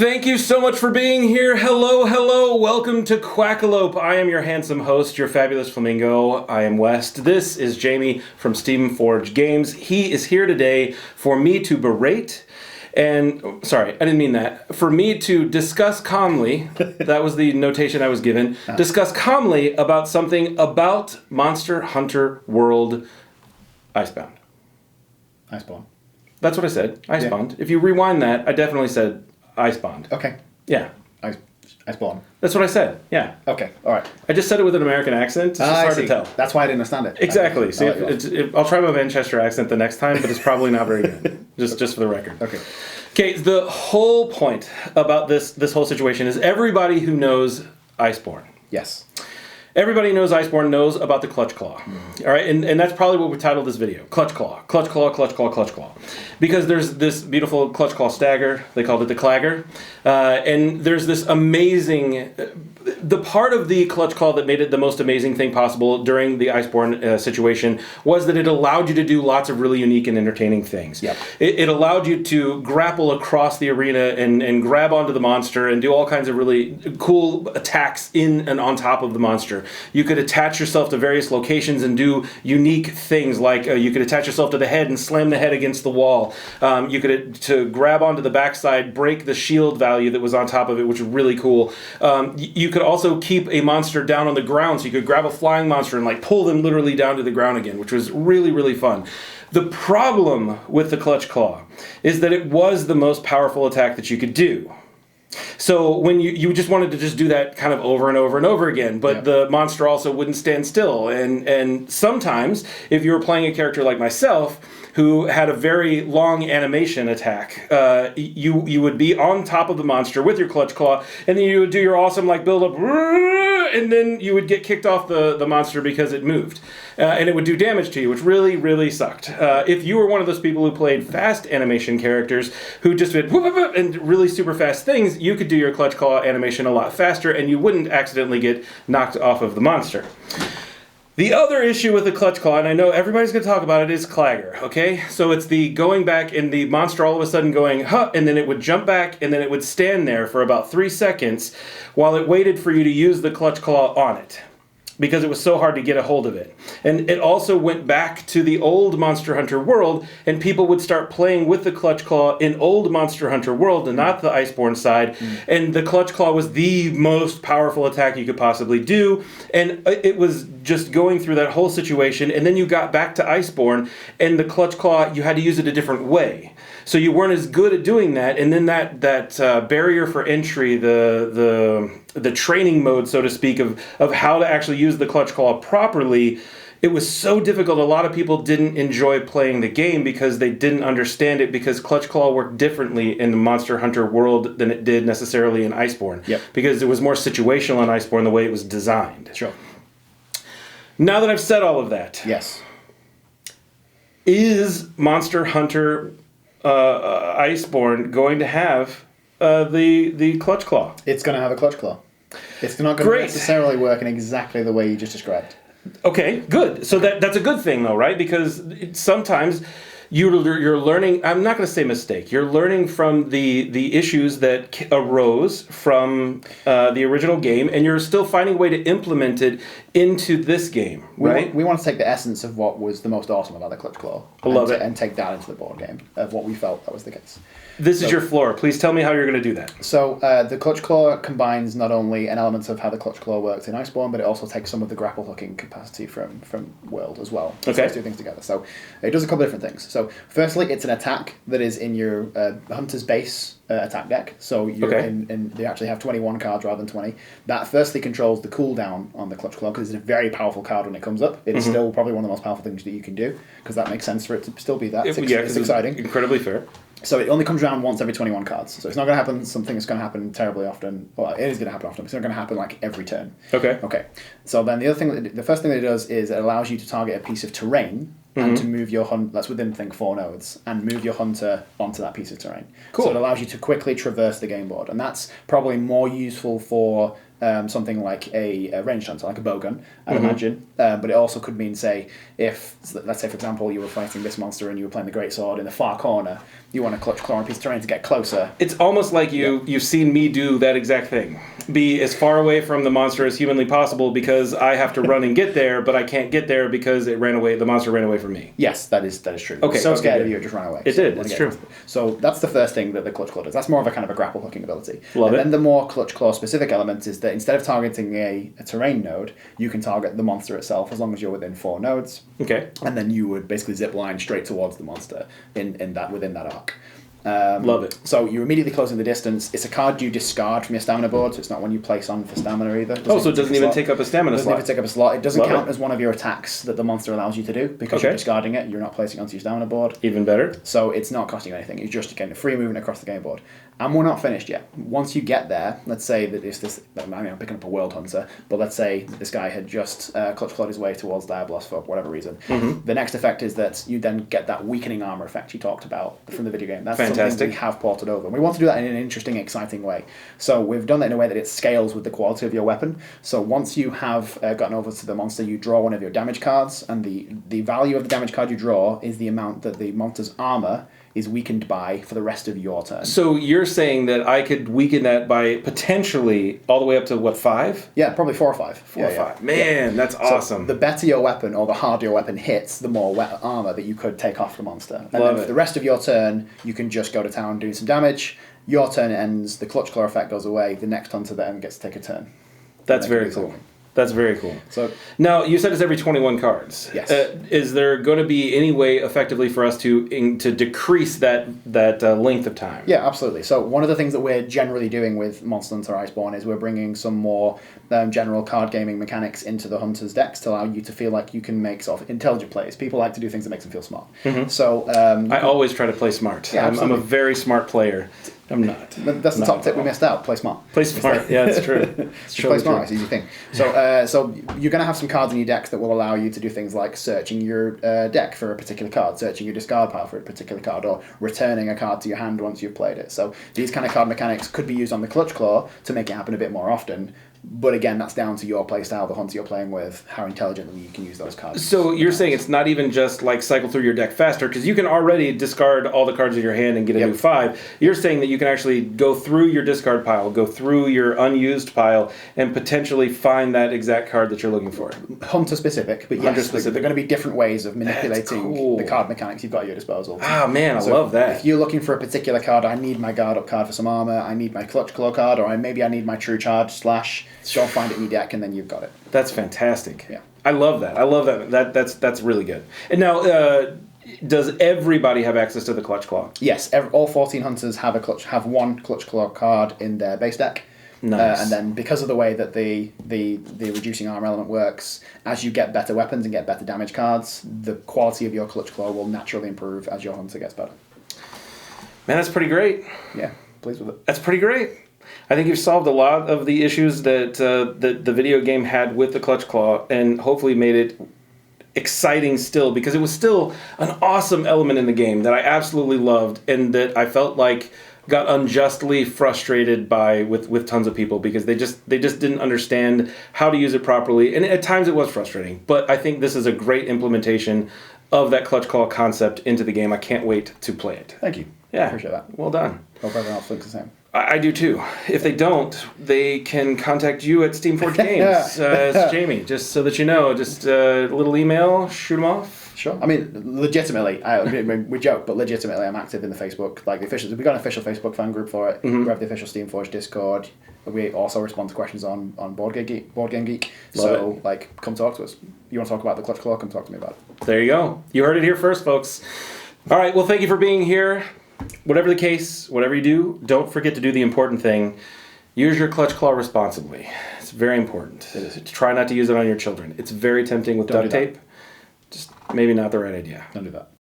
Thank you so much for being here. Hello, hello. Welcome to Quackalope. I am your handsome host, your fabulous flamingo. I am West. This is Jamie from Boardgames. He is here today for me to berate and... sorry, I didn't mean that. For me to discuss calmly, that was the notation I was given, discuss calmly about something about Monster Hunter World Iceborne. Iceborne. That's what I said. Iceborne. Yeah. If you rewind that, I definitely said Iceborne. Okay. Yeah. Iceborne. That's what I said. Yeah. Okay. All right. I just said it with an American accent. It's just hard to tell. That's why I didn't understand it. Exactly. See, I'll try my Manchester accent the next time, but it's probably not very good. just for the record. Okay. Okay. The whole point about this whole situation is everybody who knows Iceborne. Yes. Everybody knows Iceborne knows about the Clutch Claw. All right, and that's probably what we titled this video. Clutch Claw. Clutch Claw, Clutch Claw, Clutch Claw. Because there's this beautiful Clutch Claw stagger. They called it the Clagger. And there's this amazing... the part of the Clutch Claw that made it the most amazing thing possible during the Iceborne situation was that it allowed you to do lots of really unique and entertaining things. Yep. It allowed you to grapple across the arena and grab onto the monster and do all kinds of really cool attacks in and on top of the monster. You could attach yourself to various locations and do unique things, like you could attach yourself to the head and slam the head against the wall. You could, to grab onto the backside, break the shield value that was on top of it, which was really cool. You could also keep a monster down on the ground, so you could grab a flying monster and like pull them literally down to the ground again, which was really, really fun. The problem with the Clutch Claw is that it was the most powerful attack that you could do. So when you just wanted to just do that kind of over and over and over again, but the monster also wouldn't stand still. And sometimes, if you were playing a character like myself, who had a very long animation attack, you would be on top of the monster with your Clutch Claw, and then you would do your awesome like build up, and then you would get kicked off the monster because it moved. And it would do damage to you, which really, really sucked. If you were one of those people who played fast animation characters who just did whoop, whoop, whoop, and really super fast things, you could do your Clutch Claw animation a lot faster, and you wouldn't accidentally get knocked off of the monster. The other issue with the Clutch Claw, and I know everybody's going to talk about it, is Clagger, okay? So it's the going back and the monster all of a sudden going, huh, and then it would jump back, and then it would stand there for about 3 seconds while it waited for you to use the Clutch Claw on it, because it was so hard to get a hold of it. And it also went back to the old Monster Hunter World, and people would start playing with the Clutch Claw in old Monster Hunter World and not the Iceborne side. And the Clutch Claw was the most powerful attack you could possibly do. And it was just going through that whole situation, and then you got back to Iceborne, and the Clutch Claw, you had to use it a different way. So you weren't as good at doing that, and then that barrier for entry, the training mode, so to speak, of how to actually use the Clutch Claw properly, it was so difficult. A lot of people didn't enjoy playing the game because they didn't understand it, because Clutch Claw worked differently in the Monster Hunter World than it did necessarily in Iceborne. Yep. Because it was more situational in Iceborne the way it was designed. Sure. Now that I've said all of that, yes, is Monster Hunter Iceborne going to have the Clutch Claw? it's going to have a Clutch Claw. It's not going to necessarily work in exactly the way you just described. Okay, good. So that's a good thing, though, right? Because sometimes you're learning. I'm not going to say mistake. You're learning from the issues that arose from the original game, and you're still finding a way to implement it into this game, right? We want to take the essence of what was the most awesome about the Clutch Claw. I love it. And take that into the board game of what we felt that was the case. This is your floor. Please tell me how you're going to do that. So the Clutch Claw combines not only an element of how the Clutch Claw works in Iceborne, but it also takes some of the grapple hooking capacity from World as well. Okay. Those two things together. So it does a couple of different things. So firstly, it's an attack that is in your Hunter's base attack deck. So you're they actually have 21 cards rather than 20. That firstly controls the cooldown on the Clutch Claw, because it's a very powerful card when it comes up. It is still probably one of the most powerful things that you can do, because that makes sense for it to still be that. It's exciting. It's incredibly fair. So it only comes around once every 21 cards. So it's not going to happen something that's going to happen terribly often. Well, it is going to happen often, but it's not going to happen like every turn. Okay. Okay. So then the first thing that it does is it allows you to target a piece of terrain and to move your hunt. That's within, I think, 4 nodes, and move your hunter onto that piece of terrain. Cool. So it allows you to quickly traverse the game board, and that's probably more useful for something like a ranged hunter, like a bowgun, I'd imagine. But it also could mean, say, if, let's say, for example, you were fighting this monster and you were playing the greatsword in the far corner, you want to clutch claw on a piece of terrain to get closer. It's almost like you've seen me do that exact thing. Be as far away from the monster as humanly possible because I have to run and get there, but I can't get there because it ran away. The monster ran away from me. Yes, that is true. Okay, So okay, scared good. of you, it just ran away. It did, it's true. So that's the first thing that the clutch claw does. That's more of a kind of a grapple hooking ability. Love it. Then the more clutch claw specific element is that instead of targeting a terrain node, you can target the monster itself as long as you're within 4 nodes. Okay. And then you would basically zip line straight towards the monster within that arc. Love it. So you're immediately closing the distance. It's a card you discard from your stamina board, so it's not one you place on for stamina either. So it doesn't even take up a stamina slot. It doesn't even take up a slot. It doesn't count as one of your attacks that the monster allows you to do because you're discarding it. You're not placing it onto your stamina board. Even better. So it's not costing you anything. You're just getting a free movement across the game board. And we're not finished yet. Once you get there, let's say that it's this. I mean, I'm picking up a World Hunter, but let's say this guy had just clutch clawed his way towards Diablos for whatever reason. The next effect is that you then get that weakening armor effect you talked about from the video game. That's something we have ported over. And we want to do that in an interesting, exciting way. So we've done that in a way that it scales with the quality of your weapon. So once you have gotten over to the monster, you draw one of your damage cards, and the value of the damage card you draw is the amount that the monster's armor is weakened by for the rest of your turn. So you're saying that I could weaken that by potentially all the way up to, what, 5? Yeah, probably 4 or 5. 4 or 5. Man, that's awesome. So the better your weapon, or the harder your weapon hits, the more armor that you could take off the monster. And then for the rest of your turn, you can just go to town doing some damage. Your turn ends, the clutch claw effect goes away, the next hunter then gets to take a turn. That's very cool. That's very cool. So now, you said it's every 21 cards. Yes. Is there going to be any way effectively for us to decrease that length of time? Yeah, absolutely. So one of the things that we're generally doing with Monster Hunter Iceborne is we're bringing some more general card gaming mechanics into the Hunter's decks to allow you to feel like you can make sort of intelligent plays. People like to do things that makes them feel smart. So I always try to play smart. Yeah, I'm a very smart player. I'm not. That's the top tip we missed out. Play smart. Play smart. Yeah, it's true. It's play smart. It's an easy thing. So you're going to have some cards in your decks that will allow you to do things like searching your deck for a particular card, searching your discard pile for a particular card, or returning a card to your hand once you've played it. So these kind of card mechanics could be used on the Clutch Claw to make it happen a bit more often. But again, that's down to your play style, the hunter you're playing with, how intelligently you can use those cards. So you're saying it's not even just like cycle through your deck faster, because you can already discard all the cards in your hand and get a new 5. You're saying that you can actually go through your discard pile, go through your unused pile, and potentially find that exact card that you're looking for. Hunter specific, but yes, there are going to be different ways of manipulating the card mechanics you've got at your disposal. Oh man, I love that. If you're looking for a particular card, I need my guard up card for some armor, I need my Clutch Claw card, or maybe I need my True Charge Slash. Go find it in your deck, and then you've got it. That's fantastic. Yeah, I love that. I love that. That's really good. And now, does everybody have access to the Clutch Claw? Yes, all 14 hunters have one Clutch Claw card in their base deck. Nice. And then because of the way that the reducing armor element works, as you get better weapons and get better damage cards, the quality of your Clutch Claw will naturally improve as your hunter gets better. Man, that's pretty great. Yeah, pleased with it. That's pretty great. I think you've solved a lot of the issues that the video game had with the Clutch Claw, and hopefully made it exciting still, because it was still an awesome element in the game that I absolutely loved, and that I felt like got unjustly frustrated by with tons of people, because they just didn't understand how to use it properly, and at times it was frustrating. But I think this is a great implementation of that Clutch Claw concept into the game. I can't wait to play it. Thank you. Yeah, appreciate that. Well done. Hope everyone else thinks the same. I do too. If they don't, they can contact you at Steamforged Games. It's Jamie, just so that you know. Just a little email, shoot them off. Sure. I mean, legitimately, we joke, but legitimately, I'm active in the Facebook. Like we've got an official Facebook fan group for it. We have the official Steamforged Discord. We also respond to questions on Board Game Geek. So, come talk to us. You want to talk about the Clutch Claw? Come talk to me about it. There you go. You heard it here first, folks. All right. Well, thank you for being here. Whatever the case, whatever you do, don't forget to do the important thing. Use your Clutch Claw responsibly. It's very important. Try not to use it on your children. It's very tempting with duct tape. Just maybe not the right idea. Don't do that.